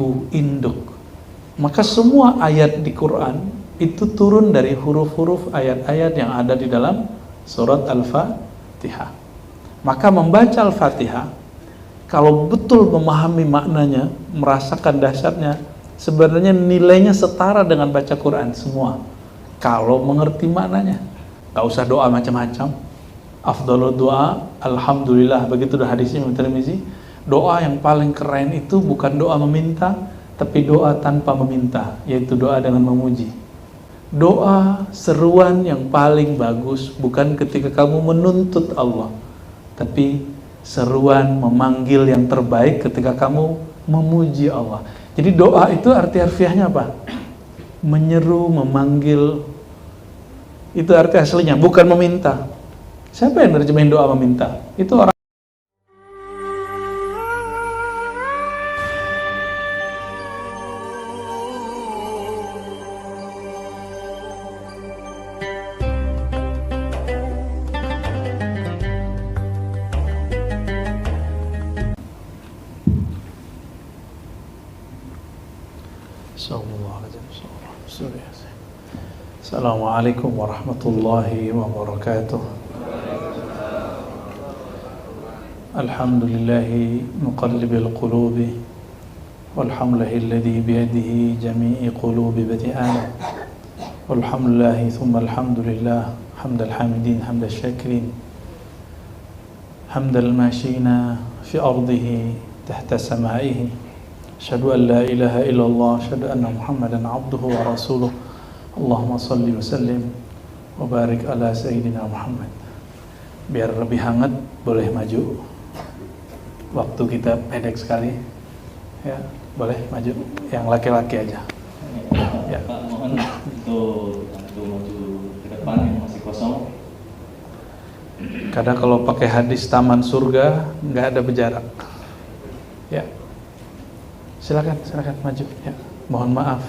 ibu induk. Maka semua ayat di Quran itu turun dari huruf-huruf ayat-ayat yang ada di dalam surat Al-Fatihah. Maka membaca Al-Fatihah, kalau betul memahami maknanya, merasakan dahsyatnya, sebenarnya nilainya setara dengan baca Quran semua. Kalau mengerti maknanya, gak usah doa macam-macam. Afdhalud doa, alhamdulillah, begitu dah hadisnya Imam Tirmizi. Doa yang paling keren itu bukan doa meminta, tapi doa tanpa meminta, yaitu doa dengan memuji. Doa seruan yang paling bagus bukan ketika kamu menuntut Allah, tapi seruan memanggil yang terbaik ketika kamu memuji Allah. Jadi doa itu arti harfiahnya apa? Menyeru, memanggil. Itu arti aslinya, bukan meminta. Siapa yang nerjemahin doa meminta? Itu orang. Assalamualaikum warahmatullahi wabarakatuh. Alhamdulillahi muqallibil qulubi walhamdulillahilladzi biyadihi jami'i qulubi bani adam. Walhamdulillahi thumma alhamdulillah hamdal hamidin hamdal syakirin hamdal mashina fi ardihi tahta sama'ihi. Asyhadu an la ilaha illallah, asyhadu anna Muhammadan abduhu wa rasuluh. Allahumma salli wa sallim wa barik ala Sayyidina Muhammad. Biar lebih hangat, boleh maju. Waktu kita pendek sekali. Ya, boleh maju. Yang laki-laki aja. Ya. Pak, mohon untuk maju ke depan yang masih kosong. Kadang kalau pakai hadis taman surga nggak ada berjarak. Ya. Silakan maju. Ya. Mohon maaf,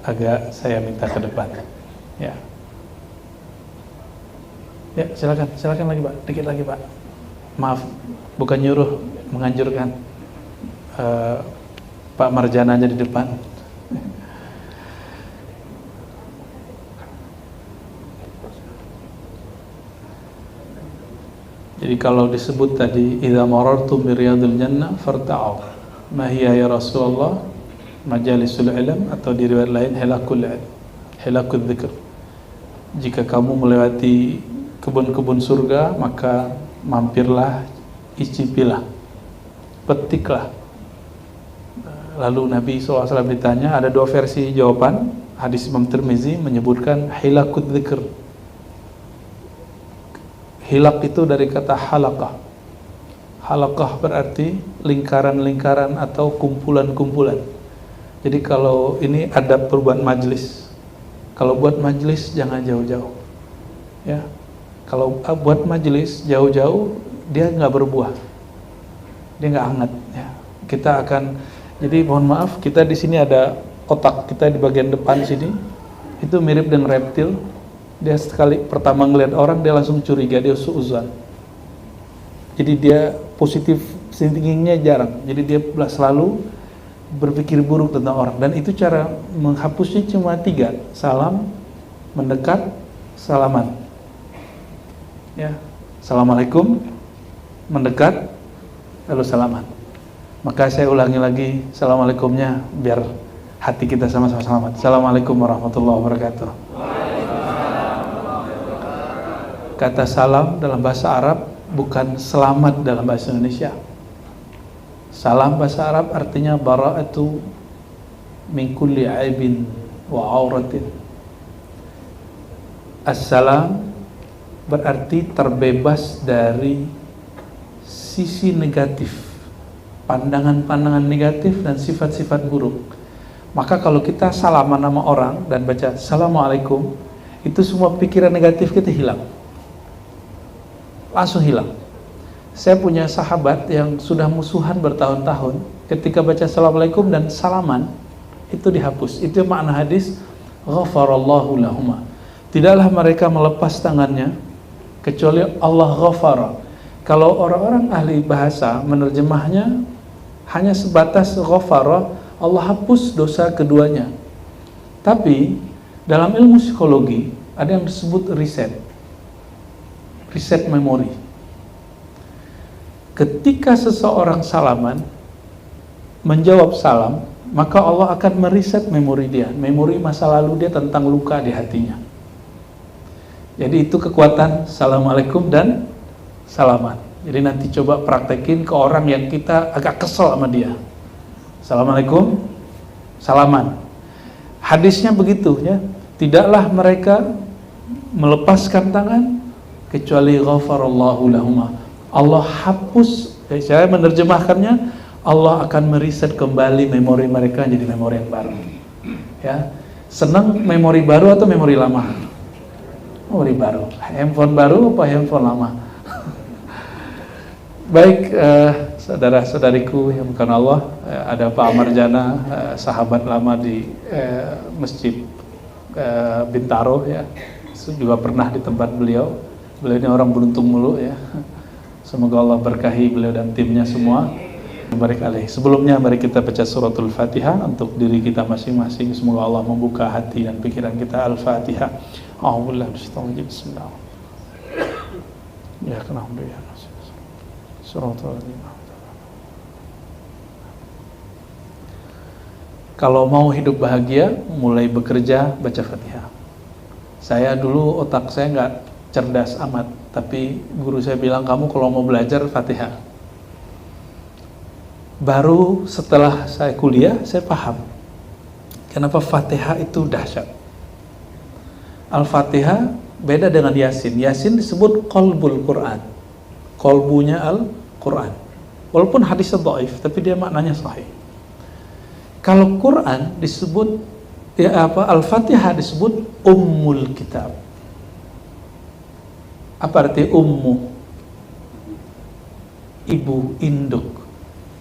agak saya minta ke depan. Ya. Ya, silakan lagi Pak, dikit lagi Pak. Maaf, bukan nyuruh, menganjurkan. Pak Marjana aja di depan. Jadi kalau disebut tadi idza marartum bi riyadil jannah farta'u. Ma hiya ya Rasulullah? Majalisul ilm, atau di riwayat lain hilakul ilm, hilakul dzikr. Jika kamu melewati kebun-kebun surga, maka mampirlah, icipilah, petiklah. Lalu Nabi SAW ditanya, ada dua versi jawaban. Hadis Imam Tirmizi menyebutkan hilakul dzikr. Hilak itu dari kata halaqah. Halaqah berarti lingkaran-lingkaran atau kumpulan-kumpulan. Jadi kalau ini adab berbuat majlis. Kalau buat majlis jangan jauh-jauh. Ya. Kalau buat majlis jauh-jauh, dia nggak berbuah. Dia nggak hangat. Ya. Kita akan. Jadi mohon maaf, kita di sini ada otak kita di bagian depan sini. Itu mirip dengan reptil. Dia sekali pertama ngelihat orang, dia langsung curiga, dia suuzan. Jadi dia positif thinkingnya jarang. Jadi dia selalu berpikir buruk tentang orang, dan itu cara menghapusnya cuma 3: salam, mendekat, salaman. Ya, assalamualaikum, mendekat, lalu salaman. Maka saya ulangi lagi assalamualaikumnya biar hati kita sama-sama selamat. Assalamualaikum warahmatullahi wabarakatuh. Kata salam dalam bahasa Arab bukan selamat dalam bahasa Indonesia. Salam bahasa Arab artinya bara'atu min kulli aibin wa auratin. Assalam berarti terbebas dari sisi negatif, pandangan-pandangan negatif dan sifat-sifat buruk. Maka kalau kita salaman sama orang dan baca assalamualaikum, itu semua pikiran negatif kita hilang, langsung hilang. Saya punya sahabat yang sudah musuhan bertahun-tahun, ketika baca assalamualaikum dan salaman itu dihapus. Itu makna hadis ghafarallahu lahuma. Tidaklah mereka melepas tangannya kecuali Allah ghafara. Kalau orang-orang ahli bahasa menerjemahnya hanya sebatas ghafara, Allah hapus dosa keduanya. Tapi dalam ilmu psikologi ada yang disebut reset memori. Ketika seseorang salaman, menjawab salam, maka Allah akan mereset memori dia, memori masa lalu dia tentang luka di hatinya. Jadi itu kekuatan Assalamualaikum dan salaman. Jadi nanti coba praktekin ke orang yang kita agak kesel sama dia. Assalamualaikum, salaman. Hadisnya begitu ya. Tidaklah mereka melepaskan tangan kecuali ghafarallahu lahuma. Allah hapus, saya menerjemahkannya, Allah akan mereset kembali memori mereka jadi memori yang baru. Ya. Senang memori baru atau memori lama? Memori baru. Handphone baru apa handphone lama? Baik, saudara-saudariku yang bukan Allah, ada Pak Amarjana, sahabat lama di Masjid Bintaro ya, juga pernah di tempat beliau. Beliau ini orang beruntung mulu ya. Semoga Allah berkahi beliau dan timnya semua. Barik alaih. Sebelumnya mari kita baca suratul Fatihah untuk diri kita masing-masing. Semoga Allah membuka hati dan pikiran kita. Al-Fatihah. A'udzubillahi minasyaitonir rajim. Bismillahirrahmanirrahim. Ya kana hamdu ya nasir. Suratul Fatihah. Kalau mau hidup bahagia, mulai bekerja baca Fatihah. Saya dulu otak saya nggak cerdas amat, tapi guru saya bilang kamu kalau mau belajar Fatihah. Baru setelah saya kuliah, saya paham kenapa Fatihah itu dahsyat. Al-Fatihah beda dengan Yasin. Yasin disebut qalbul Quran, qalbunya Al-Quran. Walaupun hadisnya dhaif, tapi dia maknanya sahih. Kalau Quran disebut Al-Fatihah disebut ummul kitab. Apa arti ummu? Ibu, induk.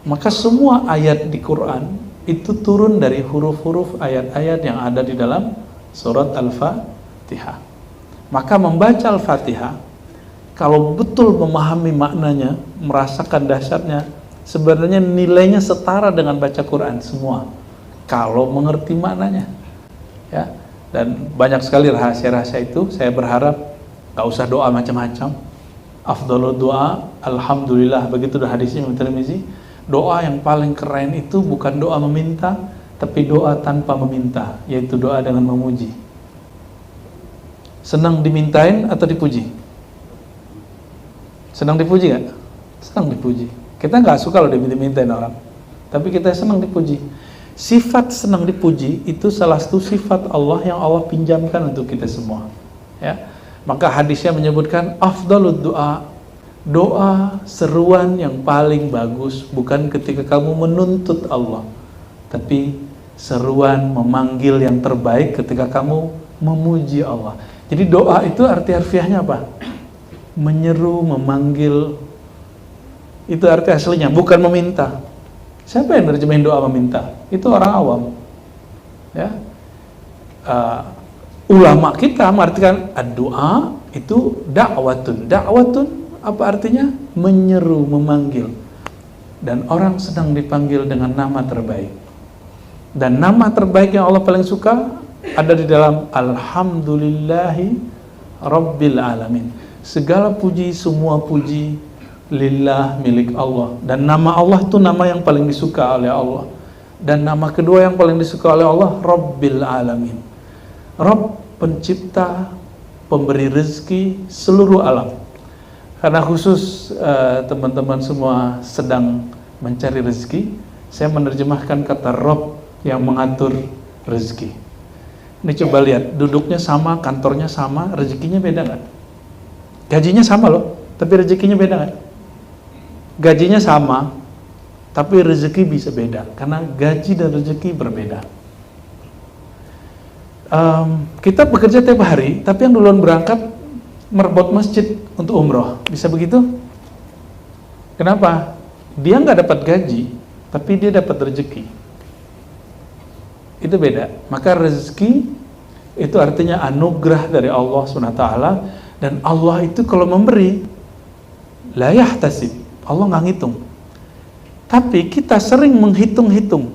Maka semua ayat di Quran itu turun dari huruf-huruf ayat-ayat yang ada di dalam surat Al-Fatihah. Maka membaca Al-Fatihah, kalau betul memahami maknanya, merasakan dahsyatnya, sebenarnya nilainya setara dengan baca Quran semua. Kalau mengerti maknanya, ya. Dan banyak sekali rahasia-rahasia itu. Saya berharap gak usah doa macam-macam. Afdhalud doa, alhamdulillah, begitu dah hadisnya Imam Tirmizi. Doa yang paling keren itu bukan doa meminta, tapi doa tanpa meminta, yaitu doa dengan memuji. Senang dimintain atau dipuji? Senang dipuji gak? Senang dipuji. Kita gak suka loh dimintain orang, tapi kita senang dipuji. Sifat senang dipuji itu salah satu sifat Allah yang Allah pinjamkan untuk kita semua, ya. Maka hadisnya menyebutkan afdhalud doa, doa seruan yang paling bagus bukan ketika kamu menuntut Allah, tapi seruan memanggil yang terbaik ketika kamu memuji Allah. Jadi doa itu arti harfiahnya apa? Menyeru, memanggil. Itu arti aslinya, bukan meminta. Siapa yang nerjemahin doa meminta? Itu orang awam, ya. Ulama kita mengartikan doa itu dakwatun. Dakwatun apa artinya? Menyeru, memanggil. Dan orang sedang dipanggil dengan nama terbaik. Dan nama terbaik yang Allah paling suka ada di dalam Alhamdulillahi Rabbil Alamin. Segala puji, semua puji lillah, milik Allah. Dan nama Allah itu nama yang paling disuka oleh Allah. Dan nama kedua yang paling disuka oleh Allah, Rabbil Alamin. Rabb, pencipta, pemberi rezeki seluruh alam. Karena khusus teman-teman semua sedang mencari rezeki, saya menerjemahkan kata Rabb yang mengatur rezeki. Ini coba lihat, duduknya sama, kantornya sama, rezekinya beda nggak? Gajinya sama loh, tapi rezekinya beda nggak? Gajinya sama, tapi rezeki bisa beda, karena gaji dan rezeki berbeda. Kita bekerja tiap hari, tapi yang duluan berangkat merebut masjid untuk umroh, bisa begitu? Kenapa? Dia nggak dapat gaji, tapi dia dapat rezeki. Itu beda. Maka rezeki itu artinya anugerah dari Allah SWT, dan Allah itu kalau memberi la yahtasib, Allah nggak ngitung. Tapi kita sering menghitung-hitung.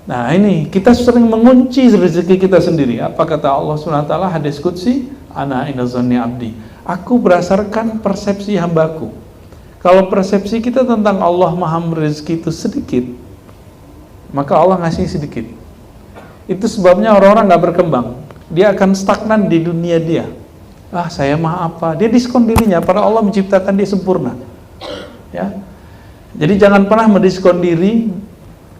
Nah ini kita sering mengunci rezeki kita sendiri. Apa kata Allah SWT hadis qudsi, ana inda zanni abdi, aku berdasarkan persepsi hambaku. Kalau persepsi kita tentang Allah maha rezeki itu sedikit, maka Allah ngasih sedikit. Itu sebabnya orang-orang gak berkembang. Dia akan stagnan di dunia dia. Ah saya maha apa, dia diskon dirinya, padahal Allah menciptakan dia sempurna. Ya, jadi jangan pernah mendiskon diri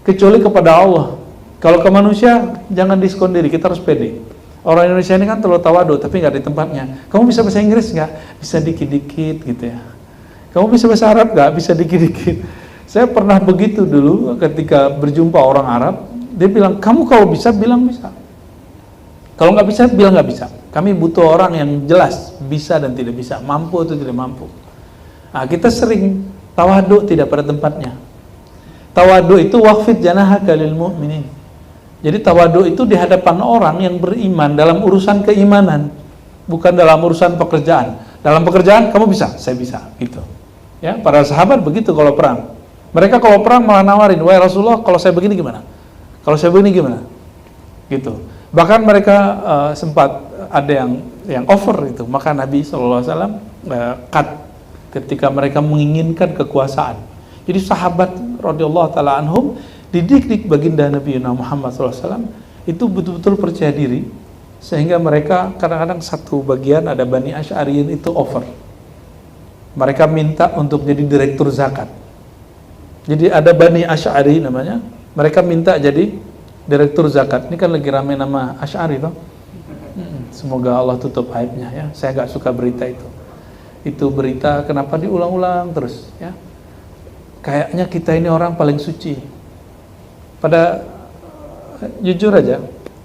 kecuali kepada Allah. Kalau ke manusia jangan diskon diri, kita harus pede. Orang Indonesia ini kan terlalu tawadu tapi nggak di tempatnya. Kamu bisa bahasa Inggris nggak? Bisa dikit-dikit gitu ya. Kamu bisa bahasa Arab nggak? Bisa dikit-dikit. Saya pernah begitu dulu ketika berjumpa orang Arab, dia bilang kamu kalau bisa bilang bisa. Kalau nggak bisa bilang nggak bisa. Kami butuh orang yang jelas bisa dan tidak bisa, mampu atau tidak mampu. Nah, kita sering tawadu tidak pada tempatnya. Tawadu itu waqfid janahaka lil mu'minin. Jadi tawadu itu di hadapan orang yang beriman dalam urusan keimanan, bukan dalam urusan pekerjaan. Dalam pekerjaan kamu bisa, saya bisa, gitu. Ya, para sahabat begitu kalau perang. Mereka kalau perang malah nawarin, "Wahai Rasulullah, kalau saya begini gimana? Kalau saya begini gimana?" Gitu. Bahkan mereka sempat ada yang over itu. Maka Nabi SAW cut ketika mereka menginginkan kekuasaan. Jadi sahabat radhiyallahu taala anhum dididik baginda Nabi Muhammad SAW itu betul-betul percaya diri, sehingga mereka kadang-kadang satu bagian ada Bani Asy'ariyin itu over. Mereka minta untuk jadi direktur zakat. Jadi ada Bani Asy'ari namanya, mereka minta jadi direktur zakat. Ini kan lagi rame nama Asy'ari toh. Semoga Allah tutup aibnya ya. Saya gak suka berita itu. Itu berita kenapa diulang-ulang terus ya. Kayaknya kita ini orang paling suci. Pada jujur aja,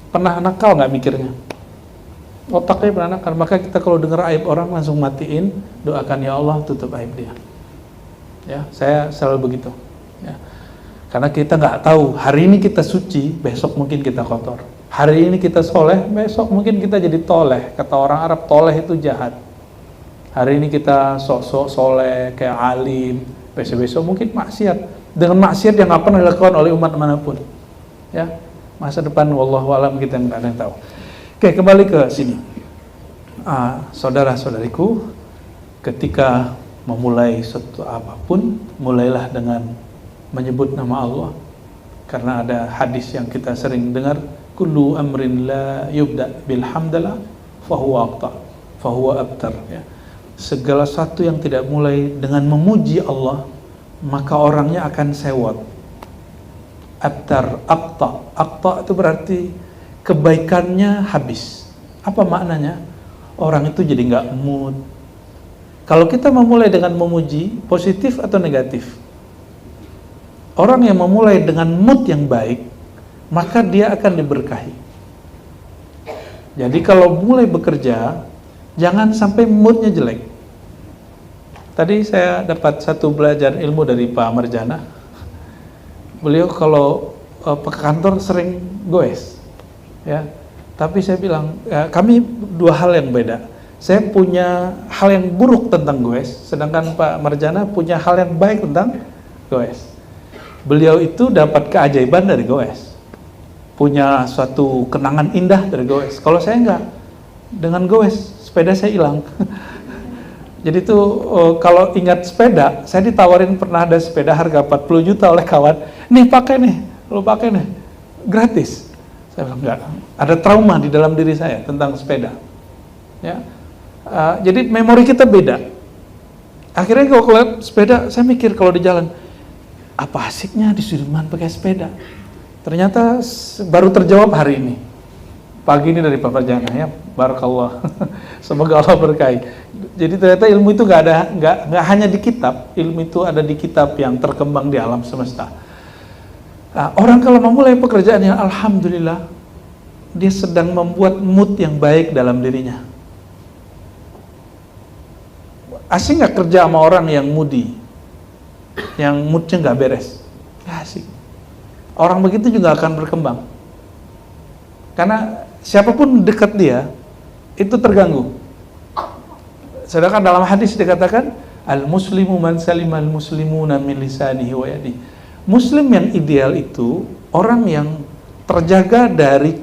pernah nakal nggak mikirnya? Otaknya pernah nakal. Maka kita kalau dengar aib orang langsung matiin, doakan ya Allah tutup aib dia. Ya, saya selalu begitu. Ya. Karena kita nggak tahu hari ini kita suci, besok mungkin kita kotor. Hari ini kita soleh, besok mungkin kita jadi toleh. Kata orang Arab, toleh itu jahat. Hari ini kita sok-sok soleh, kayak alim, besok-besok mungkin maksiat. Dengan maksiat yang nggak pernah dilakukan oleh umat manapun. Ya, masa depan wallahu alam kita nggak ada yang tahu. Oke, kembali ke sini. Saudara-saudariku, ketika memulai suatu apapun, mulailah dengan menyebut nama Allah. Karena ada hadis yang kita sering dengar, kullu amrin la yubda bilhamdalah fahuwa aqta fahuwa abtar ya. Segala satu yang tidak mulai dengan memuji Allah, maka orangnya akan sewot. Abtar, aqta itu berarti kebaikannya habis. Apa maknanya? Orang itu jadi nggak mood. Kalau kita memulai dengan memuji, positif atau negatif? Orang yang memulai dengan mood yang baik, maka dia akan diberkahi. Jadi kalau mulai bekerja, jangan sampai moodnya jelek. Tadi saya dapat satu belajar ilmu dari Pak Marjana. Beliau kalau ke kantor sering goes, ya. Tapi saya bilang, ya, kami dua hal yang beda. Saya punya hal yang buruk tentang goes, sedangkan Pak Marjana punya hal yang baik tentang goes. Beliau itu dapat keajaiban dari goes, punya suatu kenangan indah dari goes. Kalau saya enggak, dengan goes sepeda saya hilang. Jadi itu kalau ingat sepeda, saya ditawarin pernah ada sepeda harga 40 juta oleh kawan. Nih pakai nih, lo pakai nih, gratis. Saya bilang enggak, ada trauma di dalam diri saya tentang sepeda. Ya, jadi memori kita beda. Akhirnya kalau lihat sepeda, saya mikir kalau di jalan, apa asiknya di Sudirman pakai sepeda? Ternyata baru terjawab hari ini. Pagi ini dari Pak Marjana ya, barakallah. Semoga Allah berkahi. Jadi ternyata ilmu itu nggak hanya di kitab, ilmu itu ada di kitab yang terkembang di alam semesta. Orang kalau memulai pekerjaannya, alhamdulillah, dia sedang membuat mood yang baik dalam dirinya. Asing nggak kerja sama orang yang moody, yang moodnya nggak beres? Nggak asik. Orang begitu juga akan berkembang. Karena siapapun dekat dia, itu terganggu. Sedangkan dalam hadis dikatakan, al-muslimu man salimal muslimuna min lisanihi wa yadihi. Muslim yang ideal itu orang yang terjaga dari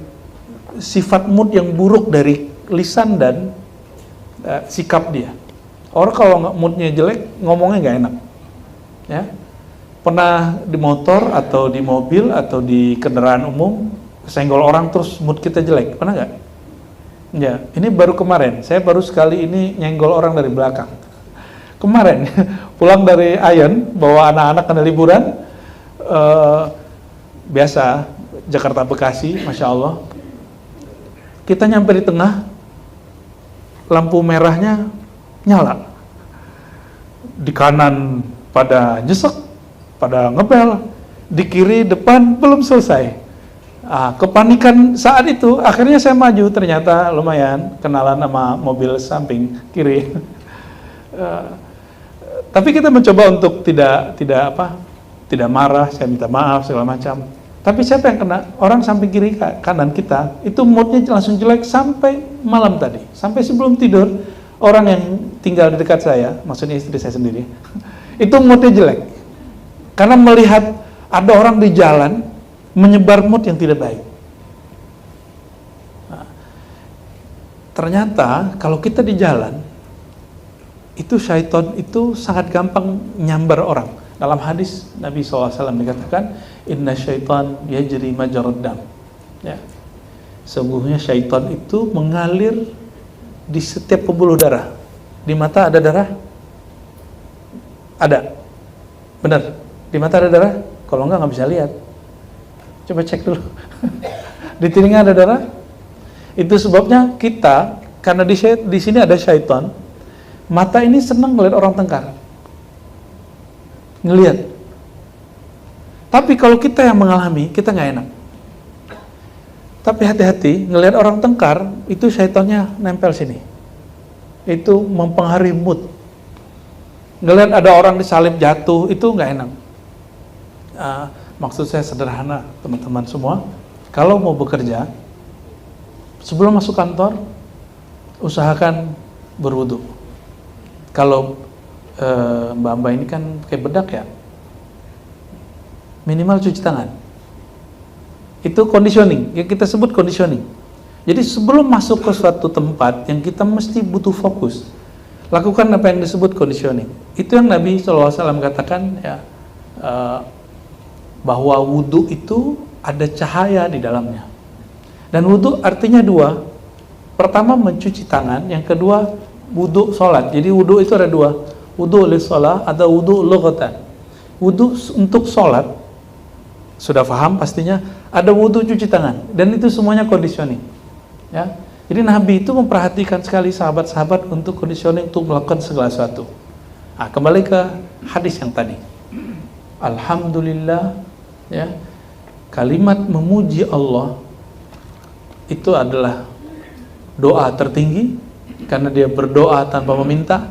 sifat mood yang buruk dari lisan dan sikap dia. Orang kalau moodnya jelek, ngomongnya nggak enak. Ya, pernah di motor atau di mobil atau di kendaraan umum senggol orang terus mood kita jelek, pernah nggak? Ya, ini baru kemarin. Saya baru sekali ini nyenggol orang dari belakang. Kemarin pulang dari Ayen, bawa anak-anak kena liburan, biasa Jakarta Bekasi, masya Allah. Kita nyampe di tengah, lampu merahnya nyala. Di kanan pada nyesek, pada ngebel, di kiri depan belum selesai. Kepanikan saat itu, akhirnya saya maju, ternyata lumayan kenalan sama mobil samping kiri. Tapi kita mencoba untuk tidak marah, saya minta maaf segala macam. Tapi siapa yang kena? Orang samping kiri kanan kita, itu moodnya langsung jelek sampai malam tadi, sampai sebelum tidur. Orang yang tinggal di dekat saya, maksudnya istri saya sendiri, itu moodnya jelek karena melihat ada orang di jalan menyebar mood yang tidak baik. Nah, ternyata kalau kita di jalan, itu syaitan itu sangat gampang nyambar orang. Dalam hadis Nabi SAW dikatakan, inna syaitan yajri majrad dam. Ya. Sungguhnya syaitan itu mengalir di setiap pembuluh darah. Di mata ada darah? Ada. Benar. Di mata ada darah? Kalau nggak bisa lihat. Coba cek dulu. Di telinga ada darah? Itu sebabnya kita, karena di sini ada syaitan, mata ini senang melihat orang tengkar. Ngelihat. Tapi kalau kita yang mengalami, kita nggak enak. Tapi hati-hati, ngelihat orang tengkar, itu syaitannya nempel sini. Itu mempengaruhi mood. Ngelihat ada orang disalib jatuh, itu nggak enak. Maksud saya sederhana, teman-teman semua. Kalau mau bekerja, sebelum masuk kantor, usahakan berwudu. Kalau mbak-mbak ini kan pakai bedak ya, minimal cuci tangan. Itu conditioning, yang kita sebut conditioning. Jadi sebelum masuk ke suatu tempat yang kita mesti butuh fokus, lakukan apa yang disebut conditioning. Itu yang Nabi SAW katakan ya, bahwa wudhu itu ada cahaya di dalamnya. Dan wudhu artinya dua. Pertama mencuci tangan, yang kedua wudhu sholat. Jadi wudhu itu ada dua, wudhu li sholat, ada wudhu lughatan. Wudhu untuk sholat, sudah paham pastinya, ada wudhu cuci tangan, dan itu semuanya conditioning. Ya. Jadi Nabi itu memperhatikan sekali sahabat-sahabat untuk conditioning, untuk melakukan segala sesuatu. Kembali ke hadis yang tadi. Alhamdulillah, ya, kalimat memuji Allah itu adalah doa tertinggi, karena dia berdoa tanpa meminta.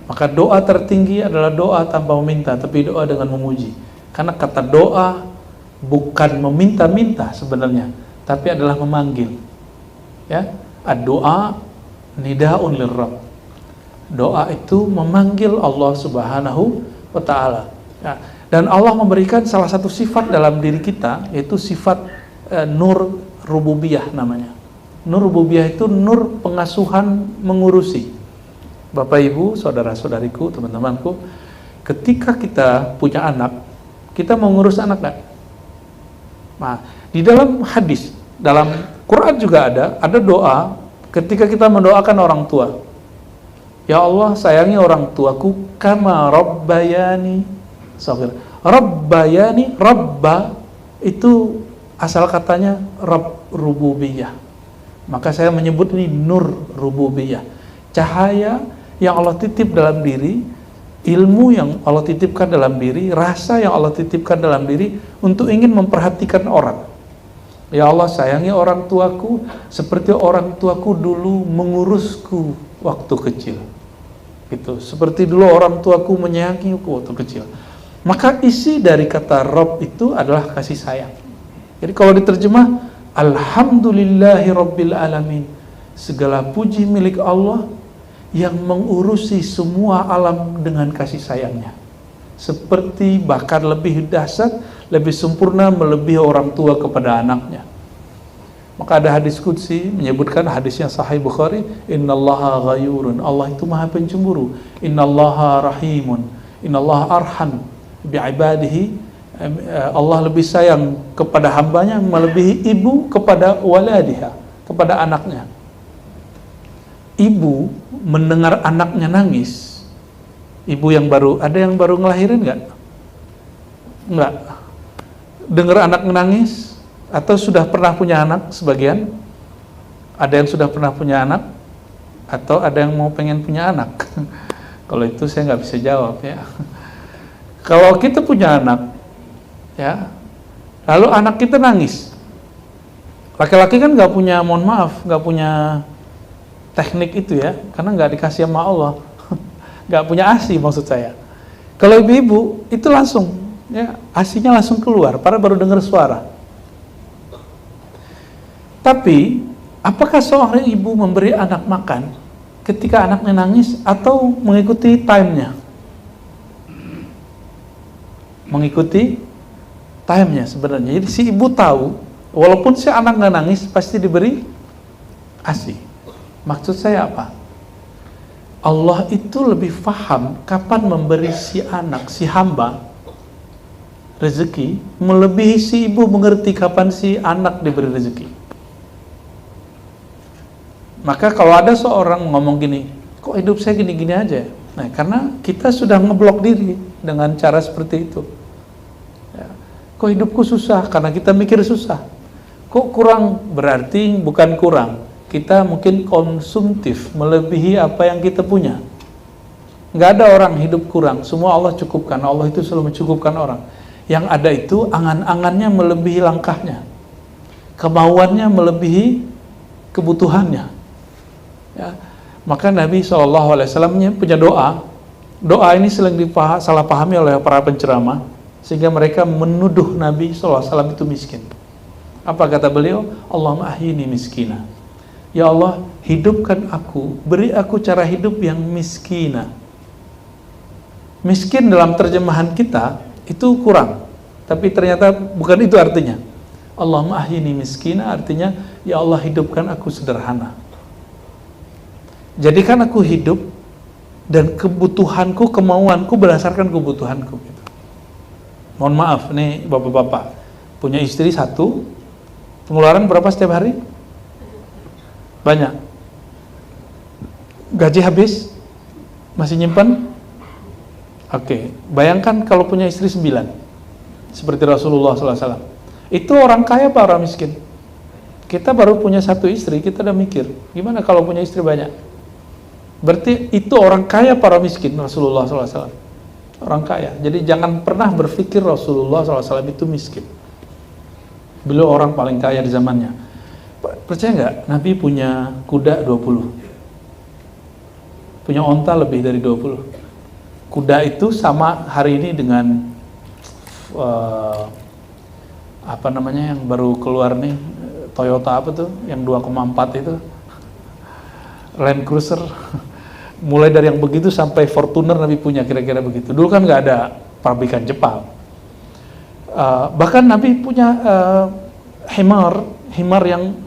Maka doa tertinggi adalah doa tanpa meminta, tapi doa dengan memuji. Karena kata doa bukan meminta-minta sebenarnya, tapi adalah memanggil. Ya, ad-doa nidaun lirrabb. Doa itu memanggil Allah Subhanahu wa taala. Ya, dan Allah memberikan salah satu sifat dalam diri kita, yaitu sifat nur rububiyah namanya. Nur rububiyah itu nur pengasuhan, mengurusi. Bapak Ibu, saudara-saudariku, teman-temanku, ketika kita punya anak, kita mengurus anak enggak? Nah, di dalam hadis, dalam Quran juga ada doa ketika kita mendoakan orang tua. Ya Allah, sayangi orang tuaku kama rabbayani shaghir. Rabbayani, rabba itu asal katanya Rabb rububiyah. Maka saya menyebut ini nur rububiyah. Cahaya yang Allah titip dalam diri, ilmu yang Allah titipkan dalam diri, rasa yang Allah titipkan dalam diri untuk ingin memperhatikan orang. Ya Allah, sayangi orang tuaku seperti orang tuaku dulu mengurusku waktu kecil. Gitu. Seperti dulu orang tuaku menyayangiku waktu kecil. Maka isi dari kata Rabb itu adalah kasih sayang. Jadi kalau diterjemah, Alhamdulillahi Rabbil Alamin, segala puji milik Allah yang mengurusi semua alam dengan kasih sayangnya. Seperti bahkan lebih dahsyat, lebih sempurna melebihi orang tua kepada anaknya. Maka ada hadis qudsi menyebutkan, hadisnya Sahih Bukhari, innallaha ghayurun, Allah itu maha pencemburu, innallaha rahimun, innallaha arham bi'ibadihi, Allah lebih sayang kepada hambanya melebihi ibu kepada waladiha, kepada anaknya. Ibu mendengar anaknya nangis, ibu yang baru, ada yang baru ngelahirin nggak? Nggak. Dengar anak nangis, atau sudah pernah punya anak sebagian? Ada yang sudah pernah punya anak? Atau ada yang mau pengen punya anak? Kalau itu saya nggak bisa jawab ya. Kalau kita punya anak, ya, lalu anak kita nangis, laki-laki kan nggak punya, mohon maaf, nggak punya teknik itu ya, karena nggak dikasih sama Allah, nggak punya ASI maksud saya. Kalau ibu-ibu itu langsung, ya, ASI-nya langsung keluar, padahal baru dengar suara. Tapi apakah seorang ibu memberi anak makan ketika anaknya nangis atau mengikuti time-nya? Mengikuti time-nya sebenarnya. Jadi si ibu tahu, walaupun si anak nggak nangis pasti diberi ASI. Maksud saya apa? Allah itu lebih paham kapan memberi si anak, si hamba rezeki, melebihi si ibu mengerti kapan si anak diberi rezeki. Maka kalau ada seorang ngomong gini, kok hidup saya gini-gini aja? Nah, karena kita sudah ngeblok diri dengan cara seperti itu. Ya. Kok hidupku susah? Karena kita mikir susah. Kok kurang? Berarti bukan kurang. Kita mungkin konsumtif, melebihi apa yang kita punya. Nggak ada orang hidup kurang, semua Allah cukupkan. Allah itu selalu mencukupkan orang. Yang ada itu angan-angannya melebihi langkahnya, kemauannya melebihi kebutuhannya. Ya. Maka Nabi SAW punya doa. Doa ini sering salah pahami oleh para penceramah, sehingga mereka menuduh Nabi SAW itu miskin. Apa kata beliau? Allahumma ahyini miskina. Ya Allah, hidupkan aku, beri aku cara hidup yang miskina. Miskin dalam terjemahan kita itu kurang, tapi ternyata bukan itu artinya. Allahumma ahyini miskina artinya, ya Allah hidupkan aku sederhana. Jadikan aku hidup dan kebutuhanku, kemauanku berdasarkan kebutuhanku. Mohon maaf nih bapak-bapak, punya istri satu, pengeluaran berapa setiap hari? Banyak. Gaji habis? Masih nyimpan? Oke, bayangkan kalau punya istri 9, seperti Rasulullah SAW. Itu orang kaya apa orang miskin? Kita baru punya satu istri, kita udah mikir, gimana kalau punya istri banyak? Berarti itu orang kaya para miskin, Rasulullah SAW. Orang kaya. Jadi jangan pernah berpikir Rasulullah SAW itu miskin. Beliau orang paling kaya di zamannya. Percaya nggak? Nabi punya kuda 20. Punya onta lebih dari 20. Kuda itu sama hari ini dengan apa namanya yang baru keluar nih, Toyota apa tuh, yang 2,4 itu, Land Cruiser. Mulai dari yang begitu sampai Fortuner Nabi punya, kira-kira begitu. Dulu kan nggak ada pabrikan Jepang. Bahkan Nabi punya himar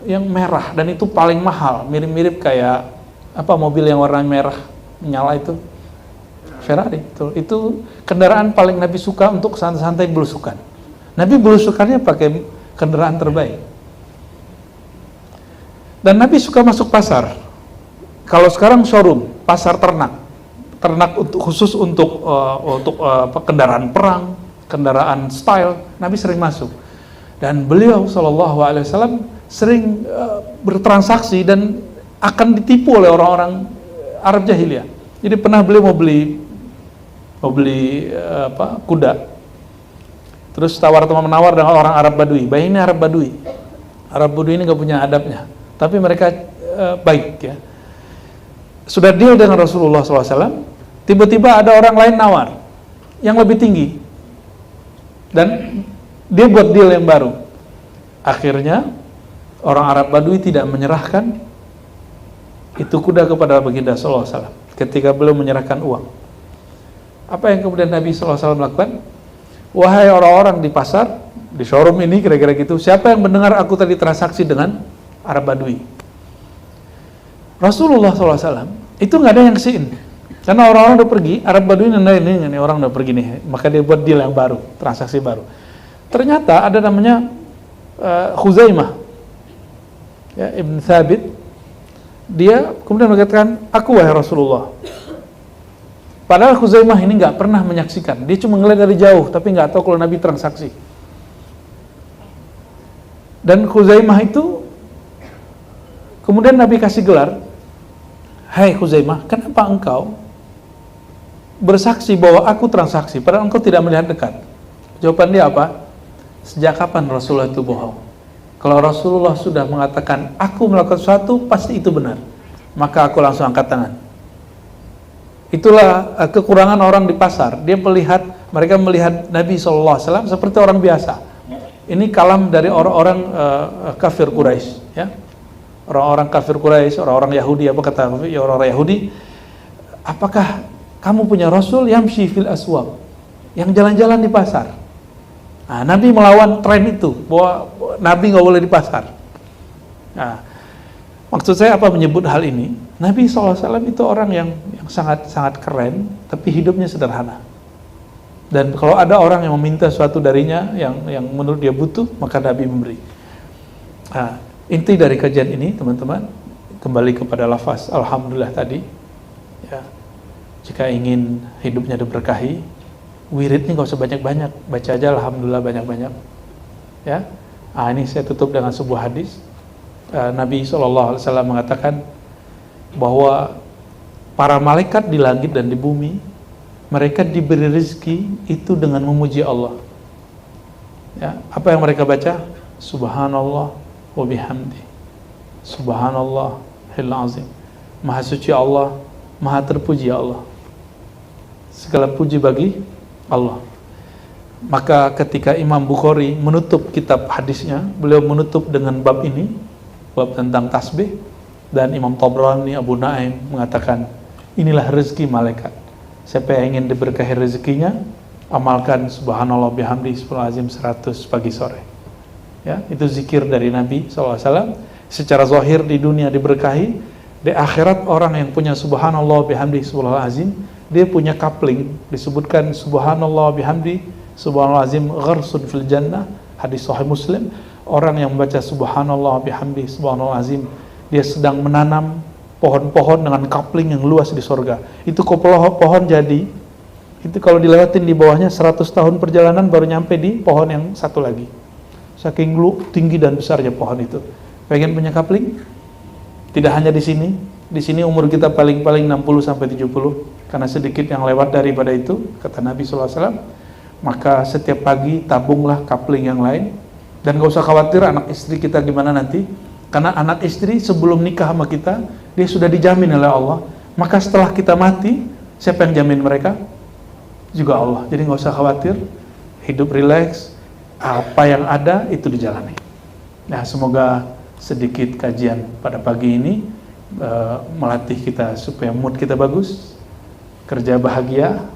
yang merah, dan itu paling mahal, mirip-mirip kayak apa, mobil yang warna merah menyala itu, Ferrari. Itu kendaraan paling Nabi suka untuk santai-santai belusukan. Nabi belusukannya pakai kendaraan terbaik. Dan Nabi suka masuk pasar. Kalau sekarang showroom, pasar ternak khusus untuk kendaraan perang, kendaraan style, Nabi sering masuk. Dan beliau SAW sering bertransaksi dan akan ditipu oleh orang-orang Arab jahiliyah. Jadi pernah beliau mau beli kuda, terus tawar-menawar dengan orang Arab Badui. Bayangin Arab Badui ini nggak punya adabnya, tapi mereka baik ya. Sudah deal dengan Rasulullah SAW, tiba-tiba ada orang lain nawar yang lebih tinggi, dan dia buat deal yang baru. Akhirnya orang Arab Badui tidak menyerahkan itu kuda kepada baginda sallallahu alaihi wasallam ketika beliau menyerahkan uang. Apa yang kemudian Nabi sallallahu alaihi wasallam lakukan? wahai orang-orang di pasar, di showroom ini kira-kira gitu, siapa yang mendengar aku tadi transaksi dengan Arab Badui? Rasulullah SAW itu nggak ada yang kasihin, karena orang-orang udah pergi, Arab Badui ini orang udah pergi nih, maka dia buat deal yang baru, transaksi baru. Ternyata ada namanya Khuzaimah, ya, Ibn Thabit. Dia kemudian mengatakan, aku wahai Rasulullah. Padahal Khuzaimah ini nggak pernah menyaksikan, dia cuma ngeliat dari jauh, tapi nggak tahu kalau Nabi transaksi. Dan Khuzaimah itu kemudian Nabi kasih gelar, hai Khuzaimah, kenapa engkau bersaksi bahwa aku transaksi, padahal engkau tidak melihat dekat? Jawaban dia apa? Sejak kapan Rasulullah itu bohong? Kalau Rasulullah sudah mengatakan aku melakukan sesuatu, pasti itu benar, maka aku langsung angkat tangan. Itulah kekurangan orang di pasar. Dia mereka melihat Nabi SAW seperti orang biasa. Ini kalam dari orang-orang kafir Quraisy, ya. Orang-orang kafir Quraisy, orang-orang Yahudi, apa kata orang-orang Yahudi? Apakah kamu punya Rasul yamshi fil aswaq, yang jalan-jalan di pasar? Nah, Nabi melawan tren itu, bahwa Nabi nggak boleh di pasar. Nah, maksud saya apa menyebut hal ini? Nabi SAW itu orang yang sangat keren, tapi hidupnya sederhana. Dan kalau ada orang yang meminta sesuatu darinya, yang menurut dia butuh, maka Nabi memberi. Nah, inti dari kajian ini, teman-teman, kembali kepada lafaz Alhamdulillah tadi. Ya, jika ingin hidupnya diberkahi, wiridnya nggak usah banyak-banyak, baca aja Alhamdulillah banyak-banyak. Ya, ini saya tutup dengan sebuah hadis. Nabi SAW mengatakan bahwa para malaikat di langit dan di bumi, mereka diberi rezeki itu dengan memuji Allah. Ya, apa yang mereka baca? Subhanallah wa bihamdi, Subhanallah hil azim. Maha suci Allah, maha terpuji Allah. Segala puji bagi Allah. Maka ketika Imam Bukhari menutup kitab hadisnya, beliau menutup dengan bab ini, bab tentang tasbih, dan Imam Tabrani, Abu Naim mengatakan, inilah rezeki malaikat. Siapa yang ingin diberkahi rezekinya, amalkan subhanallah bihamdi azim 100 pagi sore. Ya, itu zikir dari Nabi SAW. Secara zahir di dunia diberkahi, di akhirat orang yang punya subhanallah bihamdi azim, dia punya coupling, disebutkan subhanallah bihamdi subhanallah azim gharsun fil jannah, hadis sahih Muslim. Orang yang membaca subhanallah bihamdi subhanallah azim, dia sedang menanam pohon-pohon dengan coupling yang luas di surga. Itu pohon jadi, itu kalau dilewatin di bawahnya 100 tahun perjalanan baru nyampe di pohon yang satu lagi. Saking tinggi dan besarnya pohon itu. Pengen punya coupling? Tidak hanya di sini. Di sini umur kita paling-paling 60 sampai 70. Karena sedikit yang lewat daripada itu, kata Nabi SAW. Maka setiap pagi tabunglah coupling yang lain. Dan gak usah khawatir anak istri kita gimana nanti. Karena anak istri sebelum nikah sama kita, dia sudah dijamin oleh Allah. Maka setelah kita mati, siapa yang jamin mereka? Juga Allah. Jadi gak usah khawatir, hidup rileks, apa yang ada itu dijalani. Nah, semoga sedikit kajian pada pagi ini melatih kita supaya mood kita bagus, kerja bahagia,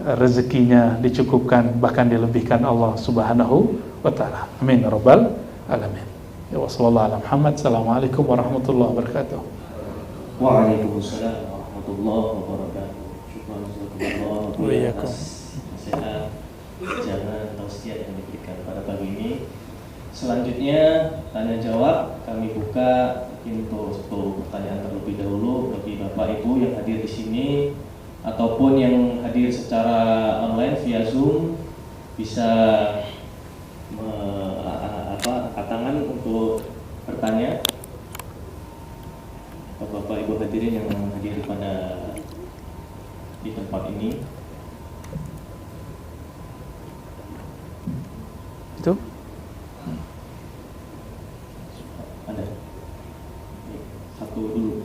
rezekinya dicukupkan, bahkan dilebihkan Allah Subhanahu wa ta'ala. Amin ya rabbal alamin. Ya wassallallahu ala Muhammad. Assalamualaikum warahmatullahi wabarakatuh. Waalaikumsalam warahmatullahi wabarakatuh. Syukran jazakumullah atas nasihat, jangan tausiah yang diberikan pada pagi ini. Selanjutnya tanya jawab, kami buka untuk pertanyaan terlebih dahulu bagi Bapak Ibu yang hadir di sini ataupun yang hadir secara online via Zoom, bisa angkat tangan untuk bertanya. Bapak Ibu hadirin yang hadir di tempat ini. Itu ada satu dulu.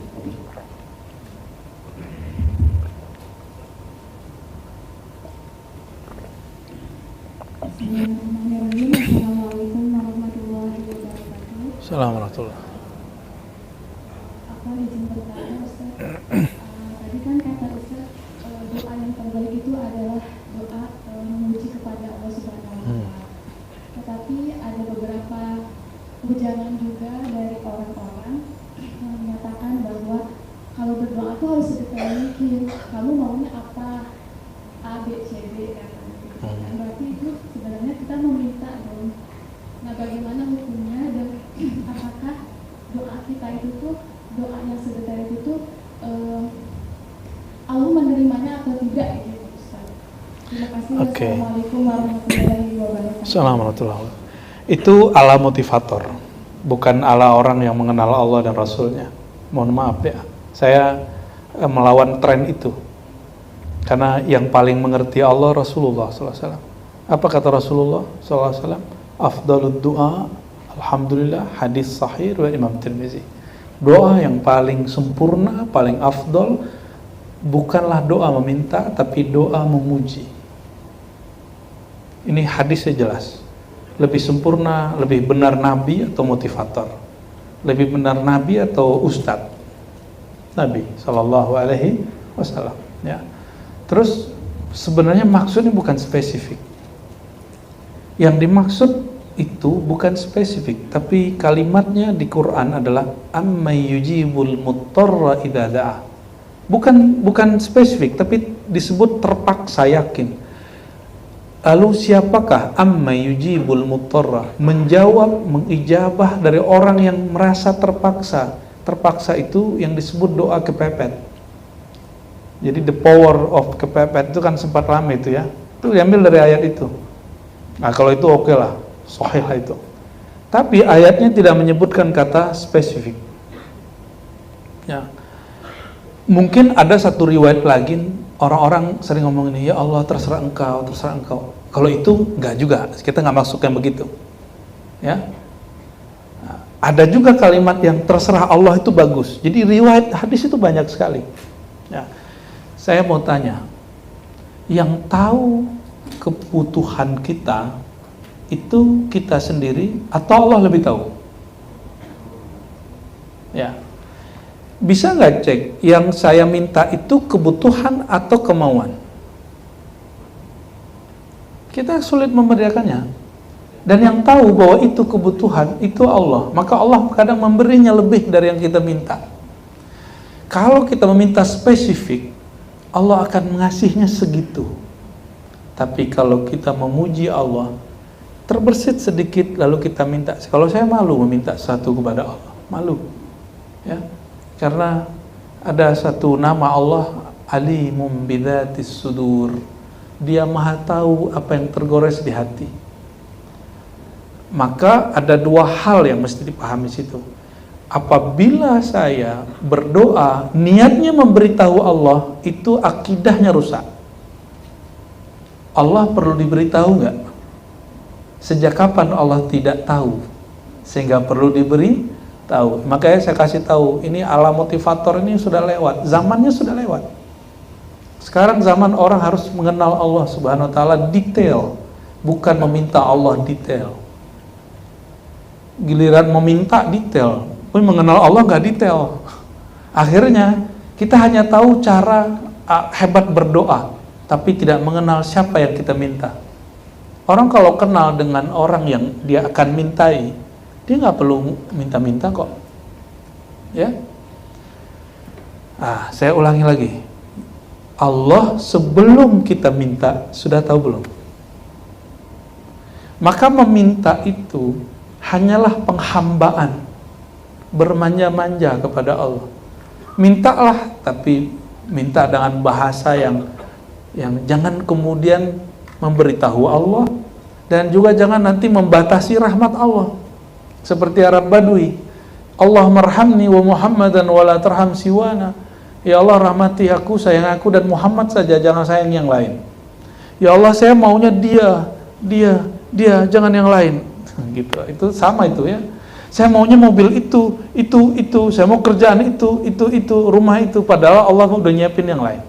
Assalamualaikum warahmatullahi wabarakatuh. Assalamualaikum. Apa izin bertanya Ustaz? Tadi kan kata Ustaz doa yang terbaik itu adalah doa memuji kepada Allah berjalan juga dari orang-orang yang menyatakan bahwa kalau berdoa tuh harus sedetail mungkin. Kamu maunya apa? A, B, C, D kan. Dan berarti itu sebenarnya kita meminta dong. Nah, bagaimana hukumnya dan apakah doa kita itu tuh doa yang sedetail itu tuh Allah menerimanya atau tidak gitu, Ustaz. Terima kasih. Oke. Assalamualaikum warahmatullahi wabarakatuh. Assalamualaikum warahmatullahi wabarakatuh. Itu ala motivator, bukan ala orang yang mengenal Allah dan Rasulnya. Mohon maaf ya, saya melawan tren itu. Karena yang paling mengerti Allah Rasulullah SAW. Apa kata Rasulullah SAW? Afdalud doa, alhamdulillah, hadis sahih wa Imam Tirmizi. Doa yang paling sempurna, paling afdal, bukanlah doa meminta, tapi doa memuji. Ini hadisnya jelas. Lebih sempurna, lebih benar Nabi atau motivator? Lebih benar Nabi atau Ustadz? Nabi Sallallahu Alaihi Wasallam. Ya. Terus sebenarnya maksudnya bukan spesifik. Yang dimaksud itu bukan spesifik, tapi kalimatnya di Quran adalah ammay yujibul muttarra idza da'a. Bukan spesifik, tapi disebut terpaksa yakin. Lalu siapakah ammay yujibul muttarra? Menjawab, mengijabah dari orang yang merasa terpaksa. Terpaksa itu yang disebut doa kepepet. Jadi the power of kepepet itu kan sempat ramai itu ya. Itu diambil dari ayat itu. Nah kalau itu oke lah, sahih lah itu. Tapi ayatnya tidak menyebutkan kata spesifik. Ya. Mungkin ada satu riwayat lagi, orang-orang sering ngomong ini, ya Allah terserah engkau, terserah engkau. Kalau itu enggak juga, kita nggak masukkan begitu. Ya. Nah, ada juga kalimat yang terserah Allah itu bagus. Jadi riwayat hadis itu banyak sekali. Ya. Saya mau tanya, yang tahu kebutuhan kita itu kita sendiri atau Allah lebih tahu? Ya, bisa nggak cek yang saya minta itu kebutuhan atau kemauan? Kita sulit membedakannya. Dan yang tahu bahwa itu kebutuhan itu Allah, maka Allah kadang memberinya lebih dari yang kita minta. Kalau kita meminta spesifik, Allah akan mengasihnya segitu. Tapi kalau kita memuji Allah, terbersit sedikit lalu kita minta. Kalau saya malu meminta satu kepada Allah, malu. Ya. Karena ada satu nama Allah, Alimum bidzatis sudur. Dia Maha tahu apa yang tergores di hati. Maka ada dua hal yang mesti dipahami situ. Apabila saya berdoa, niatnya memberitahu Allah, itu akidahnya rusak. Allah perlu diberitahu nggak? Sejak kapan Allah tidak tahu? Sehingga perlu diberi tahu. Makanya saya kasih tahu, ini ala motivator ini sudah lewat. Zamannya sudah lewat. Sekarang zaman orang harus mengenal Allah Subhanahu wa Ta'ala detail, bukan meminta Allah detail. Giliran meminta detail, tapi mengenal Allah nggak detail. Akhirnya kita hanya tahu cara hebat berdoa, tapi tidak mengenal siapa yang kita minta. Orang kalau kenal dengan orang yang dia akan mintai, dia nggak perlu minta-minta kok. Ya. Saya ulangi lagi. Allah sebelum kita minta sudah tahu belum? Maka meminta itu hanyalah penghambaan, bermanja-manja kepada Allah. Mintalah, tapi minta dengan bahasa yang jangan kemudian memberitahu Allah, dan juga jangan nanti membatasi rahmat Allah seperti Arab Badui. Allah marhamni wa Muhammadan wa la tarham siwana. Ya Allah rahmati aku, sayang aku dan Muhammad saja, jangan sayang yang lain. Ya Allah saya maunya dia, jangan yang lain. Gitu. Itu sama itu ya. Saya maunya mobil itu, saya mau kerjaan itu, rumah itu, padahal Allah udah nyiapin yang lain.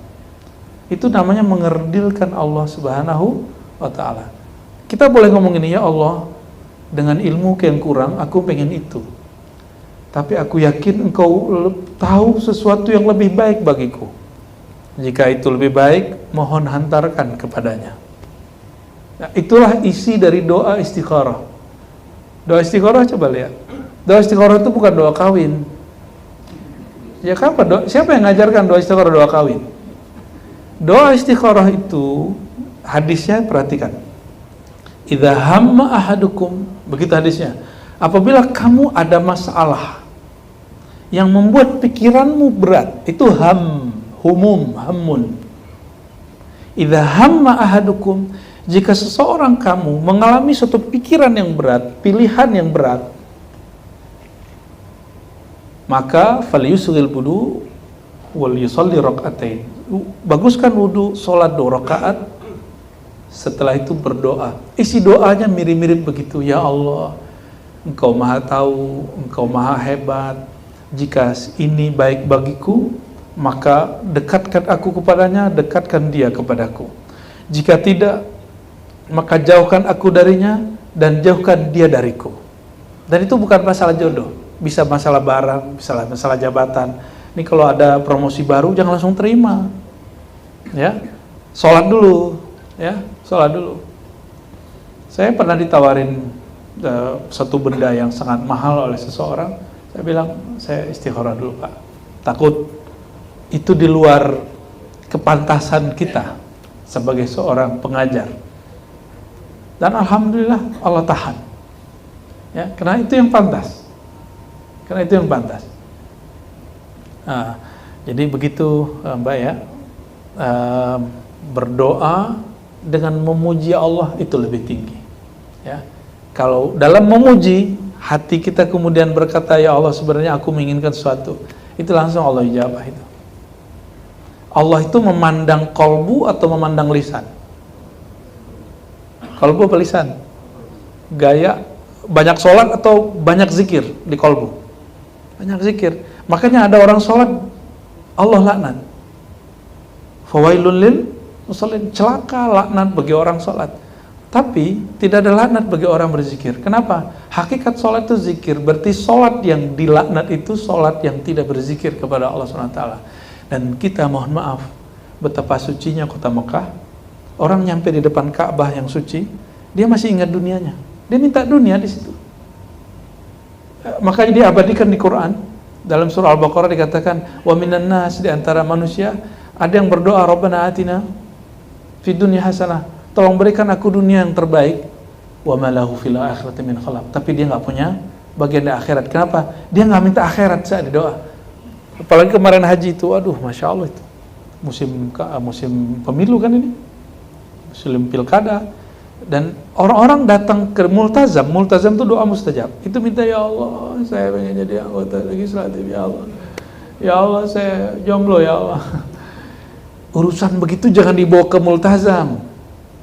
Itu namanya mengerdilkan Allah Subhanahu wa Ta'ala. Kita boleh ngomong ini, ya Allah, dengan ilmu yang kurang, aku pengen itu. Tapi aku yakin Engkau tahu sesuatu yang lebih baik bagiku. Jika itu lebih baik, mohon hantarkan kepadanya. Nah, itulah isi dari doa istikharah. Doa istikharah coba lihat. Doa istikharah itu bukan doa kawin. Ya kapan siapa yang ngajarkan doa istikharah doa kawin? Doa istikharah itu hadisnya perhatikan. Idza hamma ahadukum, begitu hadisnya. Apabila kamu ada masalah yang membuat pikiranmu berat, itu hammun. Idza hamma ahadukum, jika seseorang kamu mengalami suatu pikiran yang berat, pilihan yang berat, maka falyusghil wudu wal yusalli rakaatain. Baguskan wudu, salat 2 rakaat. Setelah itu berdoa. Isi doanya mirip-mirip begitu. Ya Allah, Engkau Maha tahu, Engkau Maha hebat. Jika ini baik bagiku, maka dekatkan aku kepadanya, dekatkan dia kepadaku. Jika tidak, maka jauhkan aku darinya dan jauhkan dia dariku. Dan itu bukan masalah jodoh, bisa masalah barang, bisa masalah jabatan. Ini kalau ada promosi baru jangan langsung terima. Ya. Sholat dulu, ya, sholat dulu. Saya pernah ditawarin satu benda yang sangat mahal oleh seseorang. Saya bilang, saya istikharah dulu Pak. Takut itu di luar kepantasan kita sebagai seorang pengajar. Dan alhamdulillah Allah tahan. Ya, karena itu yang pantas. Karena itu yang pantas. Nah, jadi begitu Mbak ya. Berdoa dengan memuji Allah itu lebih tinggi. Ya. Kalau dalam memuji, hati kita kemudian berkata, ya Allah sebenarnya aku menginginkan sesuatu, itu langsung Allah ijabah itu. Allah itu memandang kolbu atau memandang lisan? Kolbu apa lisan? Gaya banyak sholat atau banyak zikir di kolbu? Banyak zikir. Makanya ada orang sholat Allah laknat. Fawailun lil musallin, celaka, laknat bagi orang sholat. Tapi tidak ada laknat bagi orang berzikir. Kenapa? Hakikat sholat itu zikir. Berarti sholat yang dilaknat itu sholat yang tidak berzikir kepada Allah SWT. Dan kita mohon maaf, betapa sucinya kota Mekah. Orang nyampe di depan Ka'bah yang suci, dia masih ingat dunianya. Dia minta dunia di situ. Makanya dia abadikan di Quran. Dalam surah Al-Baqarah dikatakan, wa minan nas, di antara manusia ada yang berdoa, Rabbana atina fid dunya hasanah, tolong berikan aku dunia yang terbaik, wa ma lahu fil akhirati min khalaq, tapi dia nggak punya bagian di akhirat. Kenapa? Dia nggak minta akhirat saat doa. Apalagi kemarin haji itu, aduh masya Allah itu musim pemilu kan ini, musim pilkada, dan orang-orang datang ke multazam itu doa mustajab. Itu minta, ya Allah saya pengen jadi anggota legislatif, ya Allah, ya Allah saya jomblo, ya Allah. Urusan begitu jangan dibawa ke multazam,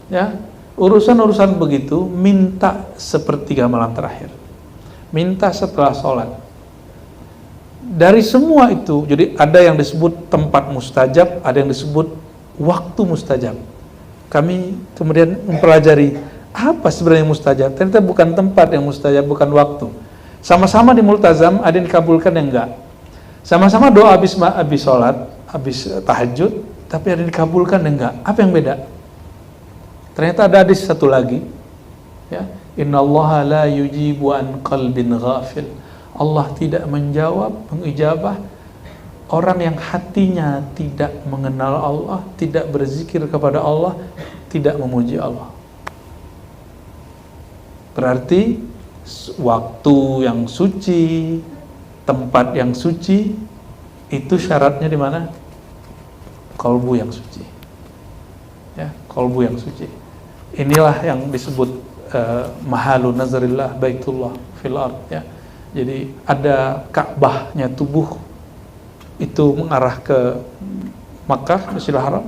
ya. Urusan begitu minta sepertiga malam terakhir, minta setelah sholat. Dari semua itu, jadi ada yang disebut tempat mustajab, ada yang disebut waktu mustajab. Kami kemudian mempelajari apa sebenarnya mustajab. Ternyata bukan tempat yang mustajab, bukan waktu. Sama-sama di multazam, ada yang dikabulkan yang enggak. Sama-sama doa habis sholat, habis tahajud, tapi ada yang dikabulkan dan enggak. Apa yang beda? Ternyata ada hadis satu lagi, ya, innallaha la yujibu an qalbin ghafil. Allah tidak menjawab, mengijabah orang yang hatinya tidak mengenal Allah, tidak berzikir kepada Allah, tidak memuji Allah. Berarti waktu yang suci, tempat yang suci, itu syaratnya di mana? Kolbu yang suci, ya, kolbu yang suci. Inilah yang disebut mahalu nazarillah baitullah fil ard, ya. Jadi ada Ka'bahnya tubuh itu mengarah ke Makkah, Masjidil Haram.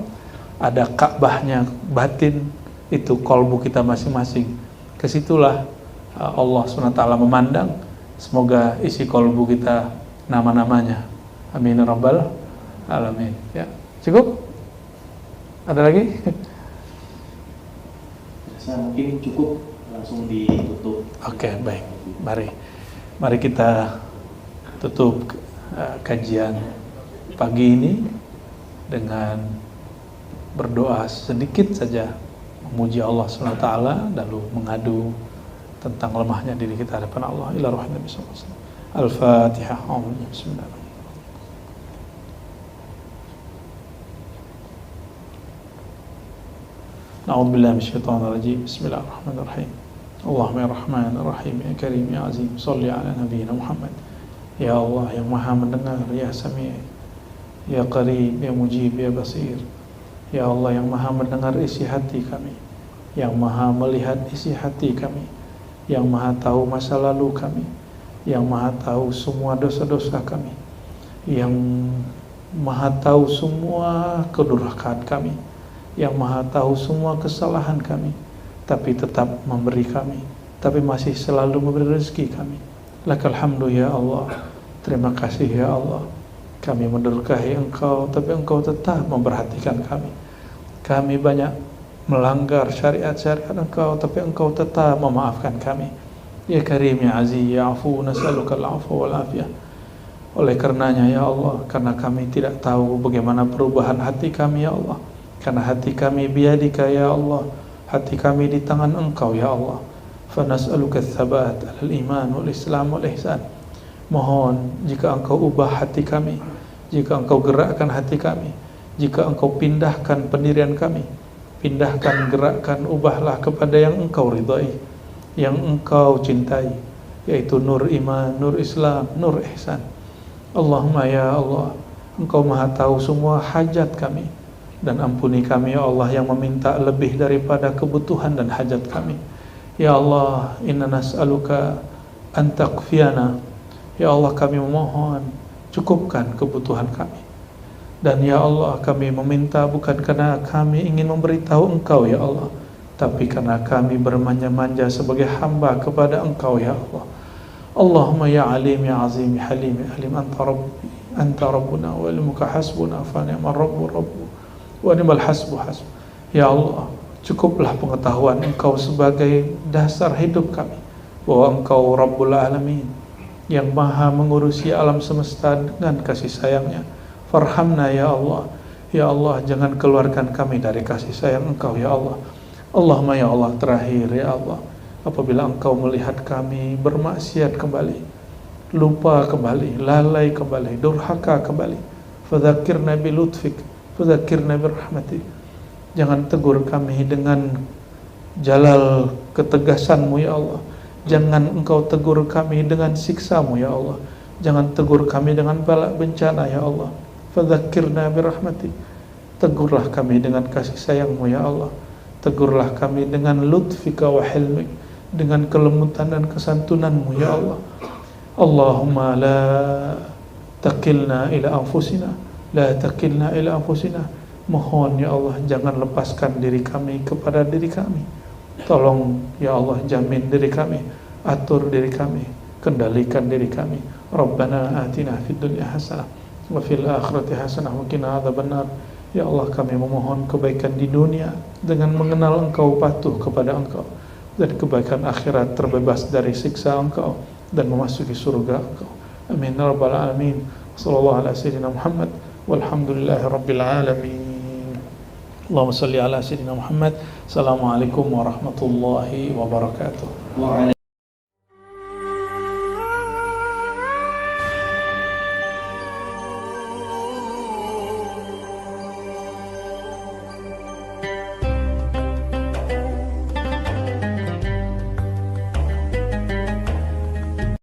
Ada Ka'bahnya batin, itu kolbu kita masing-masing. Kesitulah Allah SWT memandang. Semoga isi kolbu kita nama-namanya. Amin ya rabbal alamin. Ya. Cukup? Ada lagi? Saya mungkin cukup, langsung ditutup. Oke, baik. Mari kita tutup kajian pagi ini dengan berdoa sedikit saja, memuji Allah SWT, lalu mengadu tentang lemahnya diri kita hadapan Allah. Ila rohani Al-Fatihah. Bismillahirrahmanirrahim. A'udzu billahi minasyaitonir rajim. Bismillahirrahmanirrahim. Allahumma ya Rahman ya Rahim ya Karim ya Azim, shalli ala nabiyyina Muhammad. Ya Allah yang Maha mendengar, ya Sami', ya Qarib, ya Mujib, ya Basir. Ya Allah yang Maha mendengar isi hati kami, yang Maha melihat isi hati kami, yang Maha tahu masa lalu kami, yang Maha tahu semua dosa-dosa kami, yang Maha tahu semua kedurhakaan kami, yang Maha tahu semua kesalahan kami, tapi tetap memberi kami, tapi masih selalu memberi rezeki kami. Lakal hamdu ya Allah. Terima kasih ya Allah. Kami mendurhakai Engkau, tapi Engkau tetap memperhatikan kami. Kami banyak melanggar syariat-syariat Engkau, tapi Engkau tetap memaafkan kami. Ya Karim ya Aziz ya Afu, nas'aluka al-'afwa wal afiyah. Oleh karenanya ya Allah, karena kami tidak tahu bagaimana perubahan hati kami ya Allah, karena hati kami biyadika ya Allah, hati kami di tangan Engkau ya Allah. Fa nas'aluka ats-tsabat 'alal iman wal islam wal ihsan. Mohon jika Engkau ubah hati kami, jika Engkau gerakkan hati kami, jika Engkau pindahkan pendirian kami, pindahkan, gerakkan, ubahlah kepada yang Engkau ridhai, yang Engkau cintai, yaitu nur iman, nur Islam, nur ihsan. Allahumma ya Allah, Engkau Maha tahu semua hajat kami, dan ampuni kami ya Allah yang meminta lebih daripada kebutuhan dan hajat kami. Ya Allah, inna nas'aluka an taqfiyana. Ya Allah, kami memohon cukupkan kebutuhan kami. Dan ya Allah, kami meminta bukan karena kami ingin memberitahu Engkau ya Allah, tapi karena kami bermanja-manja sebagai hamba kepada Engkau ya Allah. Allahumma ya alim ya azim ya halim ya alim, anta rabbuna wa ilmuka hasbuna fa ni'mal rabbu wa ni'mal hasbu. Ya Allah, cukuplah pengetahuan Engkau sebagai dasar hidup kami, bahwa Engkau Rabbul Alamin, yang Maha mengurusi alam semesta dengan kasih sayangnya. Farhamna ya Allah. Ya Allah, jangan keluarkan kami dari kasih sayang Engkau ya Allah. Allahumma ya Allah, terakhir ya Allah, apabila Engkau melihat kami bermaksiat kembali, lupa kembali, lalai kembali, durhaka kembali, fadzakirna bi lutfik, fadzakirna bi rahmatik. Jangan tegur kami dengan jalal ketegasanmu ya Allah. Jangan Engkau tegur kami dengan siksamu ya Allah. Jangan tegur kami dengan bala bencana ya Allah. Fadzakirna bi rahmatik. Tegurlah kami dengan kasih sayangmu ya Allah. Tegurlah kami dengan lutfika wa hilmik, dengan kelembutan dan kesantunanmu ya Allah. Allahumma la taqilna ila anfusina, la taqilna ila anfusina. Mohon ya Allah, jangan lepaskan diri kami kepada diri kami. Tolong ya Allah, jamin diri kami, atur diri kami, kendalikan diri kami. Rabbana atina fid dunya hasanah wa fil akhirati hasanah wa qina adzabannar. Ya Allah, kami memohon kebaikan di dunia dengan mengenal Engkau, patuh kepada Engkau, dan kebaikan akhirat terbebas dari siksa Engkau dan memasuki surga Engkau. Amin ya rabbal alamin. Sallallahu ala sayyidina Muhammad walhamdulillahi rabbil alamin. Allahumma salli ala sayyidina Muhammad. Assalamualaikum warahmatullahi wabarakatuh.